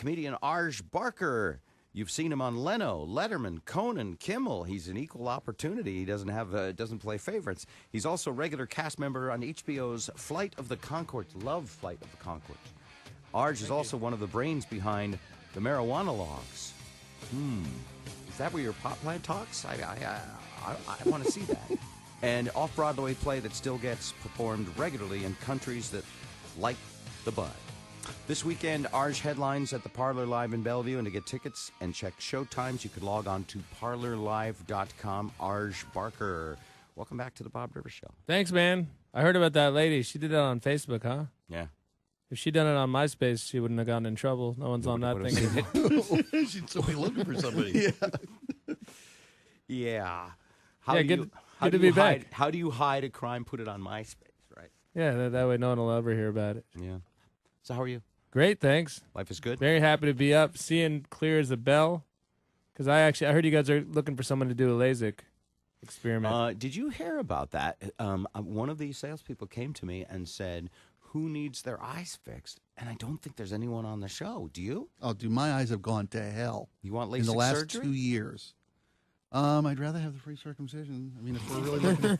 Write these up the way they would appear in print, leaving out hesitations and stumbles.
comedian Arj Barker. You've seen him on Leno, Letterman, Conan, Kimmel. He's an equal opportunity. He doesn't play favorites. He's also a regular cast member on HBO's Flight of the Conchords. Love Flight of the Conchords. Arj is also one of the brains behind the Marijuana Logs. Is that where your pot plant talks? I want to see that. And off-Broadway play that still gets performed regularly in countries that like the bud. This weekend, Arj headlines at the Parlor Live in Bellevue, and to get tickets and check show times, you could log on to parlorlive.com. Arj Barker. Welcome back to the Bob Rivers Show. Thanks, man. I heard about that lady. She did that on Facebook, huh? Yeah. If she'd done it on MySpace, she wouldn't have gotten in trouble. No one's on that thing. She'd still be looking for somebody. Yeah. How do you hide a crime? Put it on MySpace, right? Yeah, that way no one will ever hear about it. Yeah. So how are you? Great, thanks. Life is good? Very happy to be up, seeing clear as a bell. Because I heard you guys are looking for someone to do a LASIK experiment. Did you hear about that? One of these salespeople came to me and said, who needs their eyes fixed? And I don't think there's anyone on the show. Do you? Oh, dude, my eyes have gone to hell. You want LASIK in the last surgery? 2 years. I'd rather have the free circumcision. I mean, if we're really looking,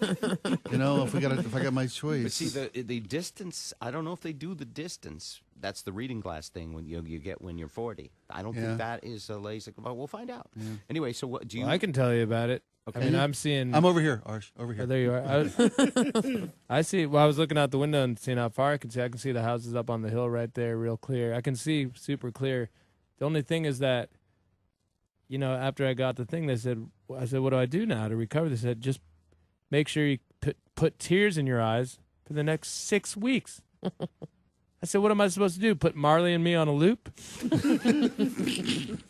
if I got my choice. But see, the distance, I don't know if they do the distance. That's the reading glass thing when you get when you're 40. I don't think that is a LASIK. But we'll find out. Yeah. Anyway, so what do you? Well, I can tell you about it. Okay. I mean, I'm over here, Arj. Over here. Oh, there you are. I see. Well, I was looking out the window and seeing how far I could see. I can see the houses up on the hill right there, real clear. I can see super clear. The only thing is that, after I got the thing, I said, what do I do now to recover? They said, just make sure you put tears in your eyes for the next 6 weeks. I said, what am I supposed to do? Put Marley and Me on a loop? Because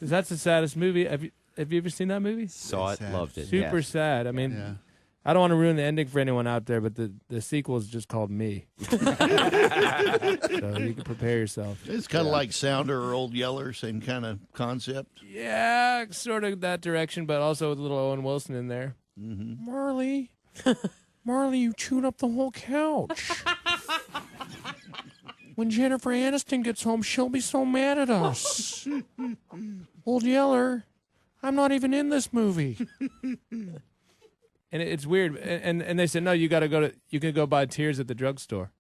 that's the saddest movie. Have you ever seen that movie? Saw it, loved it. Super sad. I mean, I don't want to ruin the ending for anyone out there, but the sequel is just called Me. So you can prepare yourself. It's kind of like Sounder or Old Yeller, same kind of concept. Yeah, sort of that direction, but also with a little Owen Wilson in there. Mm-hmm. Marley, you chewed up the whole couch. When Jennifer Aniston gets home, she'll be so mad at us. Old Yeller, I'm not even in this movie. And it's weird. And they said, no, you can go buy tears at the drugstore.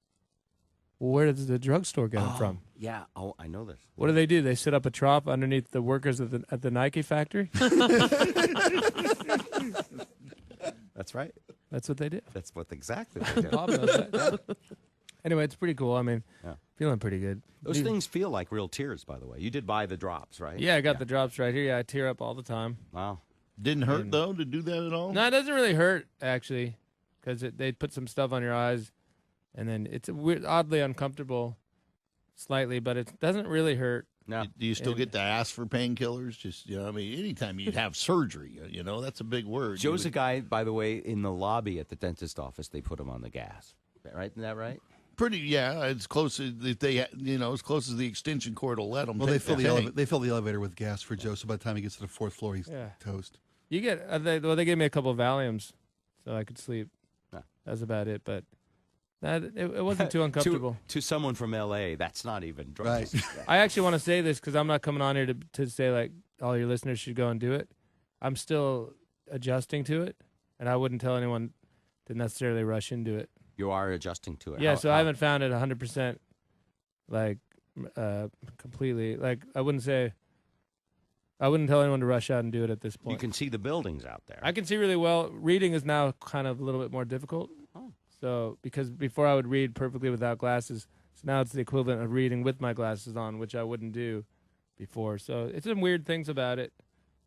Well, where does the drugstore get them from? Yeah. Oh, I know this. What do? They set up a trough underneath the workers at the Nike factory? That's right. That's what they did. That's what exactly they do. Bob knows that. Anyway, it's pretty cool. I mean, feeling pretty good. Those things feel like real tears, by the way. You did buy the drops, right? Yeah, I got the drops right here. Yeah, I tear up all the time. Wow. Didn't hurt, though, to do that at all? No, it doesn't really hurt, actually, because they put some stuff on your eyes, and then it's oddly uncomfortable, slightly, but it doesn't really hurt. No. Do you still get to ask for painkillers? Just, anytime you'd have surgery, that's a big word. Joe's a guy, by the way, in the lobby at the dentist office, they put him on the gas. Right? Isn't that right? It's close as as close as the extension cord will let them. Well, they fill the elevator with gas for Joe, so by the time he gets to the fourth floor, he's toast. You get they gave me a couple of Valiums, so I could sleep. That's about it, but it wasn't too uncomfortable. to someone from L.A., that's not even drugs. Right. I actually want to say this because I'm not coming on here to say like all your listeners should go and do it. I'm still adjusting to it, and I wouldn't tell anyone to necessarily rush into it. You are adjusting to it. Yeah, I haven't found it 100%, like, completely. Like, I wouldn't tell anyone to rush out and do it at this point. You can see the buildings out there. I can see really well. Reading is now kind of a little bit more difficult. Oh. So, because before I would read perfectly without glasses, so now it's the equivalent of reading with my glasses on, which I wouldn't do before. So, it's some weird things about it.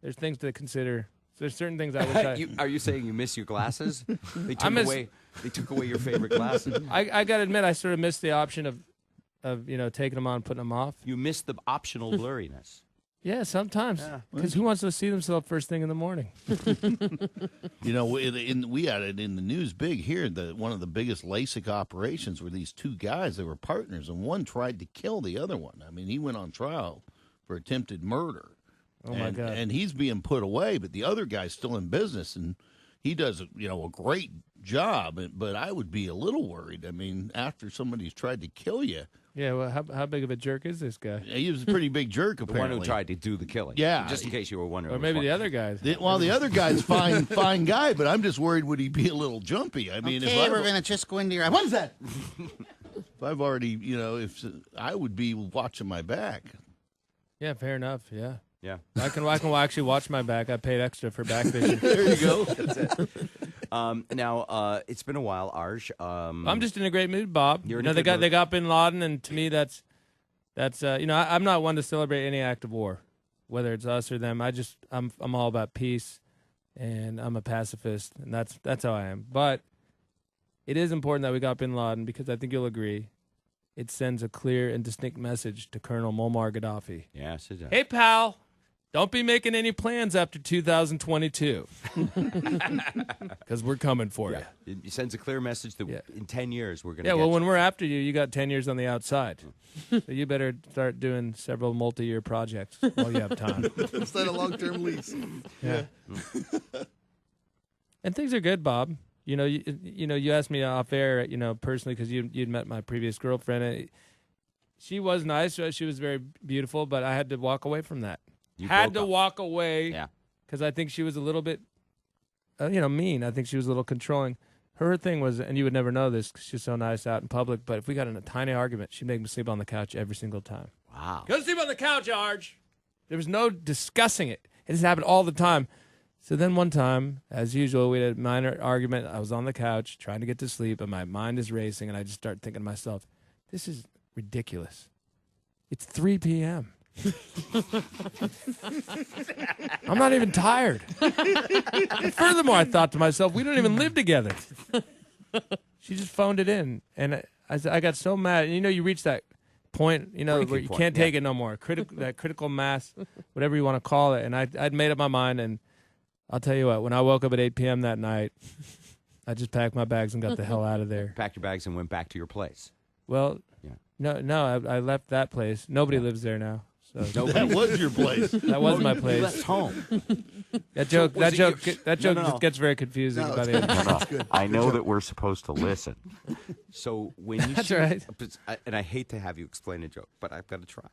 There's things to consider. So there's certain things I wish Are you saying you miss your glasses? They took away your favorite glasses. I got to admit, I sort of missed the option of taking them on, putting them off. You missed the optional blurriness. Yeah, sometimes. Because who wants to see themselves first thing in the morning? We had it in the news big here. One of the biggest LASIK operations were these two guys. They were partners, and one tried to kill the other one. I mean, he went on trial for attempted murder. Oh, my God. And he's being put away, but the other guy's still in business, and he does a great job, but I would be a little worried. I mean, after somebody's tried to kill you, Yeah, well, how big of a jerk is this guy? he was a pretty big jerk, The one apparently. who tried to do the killing. Yeah. Just in case you were wondering. Or which maybe one. the other guys. The other guy's fine guy, but I'm just worried would he be a little jumpy? I mean, Okay, we're gonna just go into your. What is that? if I've already, if I would be watching my back. Yeah, fair enough. Yeah. Yeah. I can actually watch my back. I paid extra for back vision. There you go. That's it. Now, it's been a while, Arj. I'm just in a great mood, Bob. You're in you a know, good mood. they got Bin Laden, and to me, that's I'm not one to celebrate any act of war, whether it's us or them. I'm all about peace, and I'm a pacifist, and that's how I am. But it is important that we got Bin Laden because I think you'll agree, it sends a clear and distinct message to Colonel Muammar Gaddafi. Yes, it does. Hey, pal. Don't be making any plans after 2022, because we're coming for you. It sends a clear message that Yeah. in 10 years we're going to Yeah, get well, you. when we're after you, you got 10 years on the outside. So you better start doing several multi-year projects while you have time. Is that a long-term lease? Yeah. And things are good, Bob. You asked me off air, personally, because you'd met my previous girlfriend. She was nice. She was very beautiful, but I had to walk away from that. You Had broke to up. walk away. Yeah. Because I think she was a little bit, mean. I think she was a little controlling. Her thing was, and you would never know this because she's so nice out in public, but if we got in a tiny argument, she'd make me sleep on the couch every single time. Wow. Go sleep on the couch, Arj. There was no discussing it. It just happened all the time. So then one time, as usual, we had a minor argument. I was on the couch trying to get to sleep, and my mind is racing, and I just start thinking to myself, this is ridiculous. It's 3 p.m. I'm not even tired. And furthermore, I thought to myself, we don't even live together. She just phoned it in, and I got so mad. And you reach that point, Breaking where you point, can't take yeah. it no more. That critical mass, whatever you want to call it. And I'd made up my mind, and I'll tell you what, when I woke up at 8 p.m. that night, I just packed my bags and got the hell out of there. Packed your bags and went back to your place. Well, Yeah. no, I left that place. Nobody lives there now. So That was your place. that was my You place. left home. That joke, was it your- that joke No. just gets very confusing No, by it's the end. That's good. I know that we're supposed to listen. So when you That's right. And I hate to have you explain a joke, but I've got to try.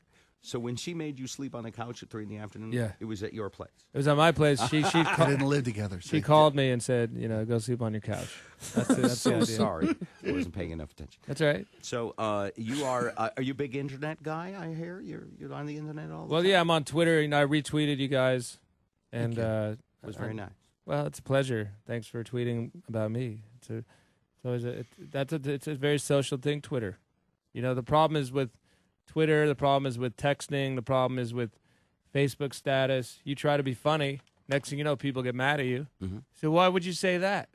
So when she made you sleep on the couch at 3 p.m, Yeah. it was at your place. It was at my place. She They didn't live together. she called me and said, go sleep on your couch. That's the So idea. sorry, I wasn't paying enough attention. That's all right. So you are you a big internet guy? I hear you're on the internet all the Well, time. yeah, I'm on Twitter, and I retweeted you guys, and It was very nice. Well, it's a pleasure. Thanks for tweeting about me. It's a very social thing, Twitter. The problem is with Twitter, the problem is with texting, the problem is with Facebook status. You try to be funny, next thing you know, people get mad at you. Mm-hmm. So why would you say that?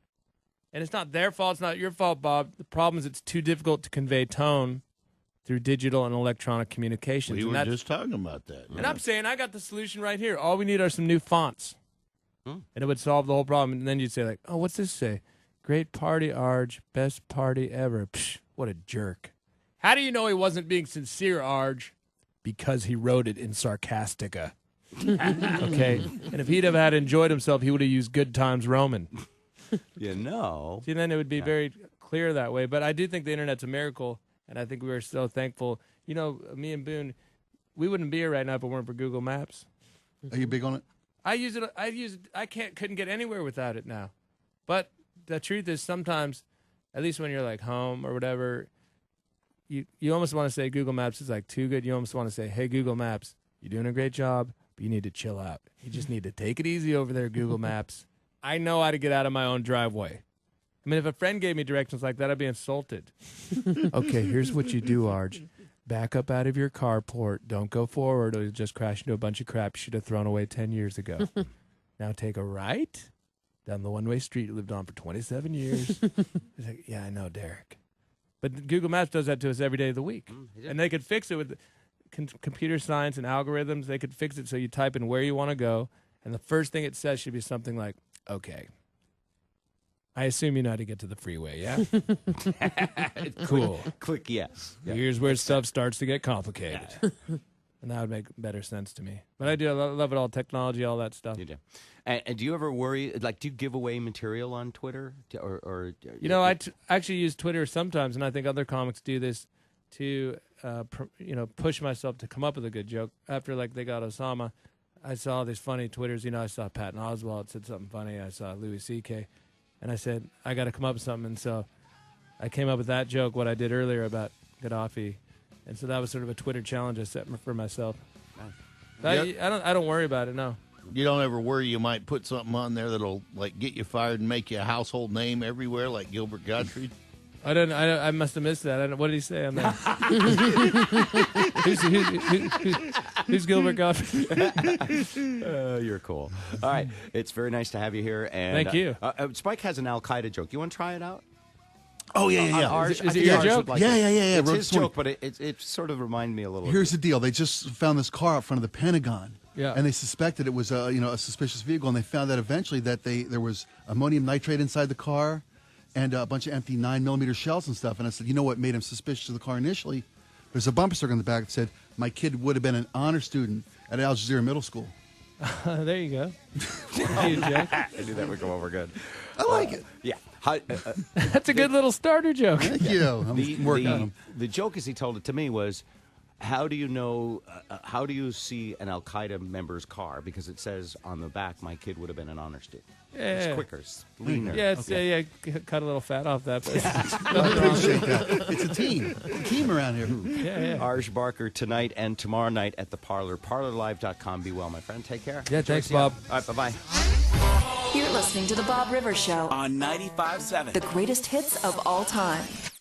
And it's not their fault, it's not your fault, Bob. The problem is it's too difficult to convey tone through digital and electronic communications. We And were that's- just talking about that. and I'm saying I got the solution right here. All we need are some new fonts. Hmm. And it would solve the whole problem. And then you'd say, like, oh, what's this say? Great party, Arj. Best party ever. Psh, what a jerk. How do you know he wasn't being sincere, Arj? Because he wrote it in Sarcastica. Okay? And if he'd have had enjoyed himself, he would have used Good Times Roman. See, then it would be very clear that way. But I do think the internet's a miracle. And I think we are so thankful. Me and Boone, we wouldn't be here right now if it weren't for Google Maps. Are you big on it? I use it. I couldn't get anywhere without it now. But the truth is, sometimes, at least when you're like home or whatever, you almost want to say Google Maps is like too good. You almost want to say, hey, Google Maps, you're doing a great job, but you need to chill out. You just need to take it easy over there, Google Maps. I know how to get out of my own driveway. I mean, if a friend gave me directions like that, I'd be insulted. Okay, here's what you do, Arj. Back up out of your carport. Don't go forward or you'll just crash into a bunch of crap you should have thrown away 10 years ago. Now take a right down the one-way street you lived on for 27 years. It's like, yeah, I know, Derek. But Google Maps does that to us every day of the week. And they could fix it with computer science and algorithms. They could fix it so you type in where you want to go, and the first thing it says should be something like, okay, I assume you know how to get to the freeway, yeah? Cool. Click yes. Here's where stuff starts to get complicated. And that would make better sense to me. But I do love it all, technology, all that stuff. You do. And do you ever worry, like, do you give away material on Twitter? Or You know, I actually use Twitter sometimes, and I think other comics do this to, push myself to come up with a good joke. After, like, they got Osama, I saw these funny Twitters. You know, I saw Patton Oswalt said something funny. I saw Louis C.K., and I said, I got to come up with something. And so I came up with that joke, what I did earlier about Gaddafi. And so that was sort of a Twitter challenge I set for myself. Yep. I don't worry about it, no. You don't ever worry you might put something on there that'll like get you fired and make you a household name everywhere, like Gilbert Gottfried. I must have missed that. What did he say on that? who's Gilbert Gottfried? You're cool. All right. It's very nice to have you here. And Thank you. Spike has an Al-Qaeda joke. You want to try it out? Oh, yeah. Ours, Is I it think your ours joke? would like Yeah. It's Wrote his this morning. joke, but it sort of reminded me a little. Here's the deal. They just found this car out front of the Pentagon. Yeah. And they suspected it was a suspicious vehicle, and they found out eventually that there was ammonium nitrate inside the car and a bunch of empty 9mm shells and stuff. And I said, you know what made him suspicious of the car initially? There's a bumper sticker on the back that said, my kid would have been an honor student at Al Jazeera Middle School. There you go. Thank you, Jack. I knew that would go over good. I like it. Yeah. That's a good little starter joke. Thank you. I'm working on them. The joke, as he told it to me, was, how do you know? How do you see an Al Qaeda member's car? Because it says on the back, "My kid would have been an honor student." Yeah. It's quicker, it's leaner. Yeah, cut a little fat off that. But I appreciate that. It's a team. It's a team around here. yeah. Arj Barker tonight and tomorrow night at the Parlor. ParlorLive.com. Be well, my friend. Take care. Yeah, Enjoy thanks, Seattle. Bob. All right, bye-bye. You're listening to The Bob Rivers Show on 95.7. the greatest hits of all time.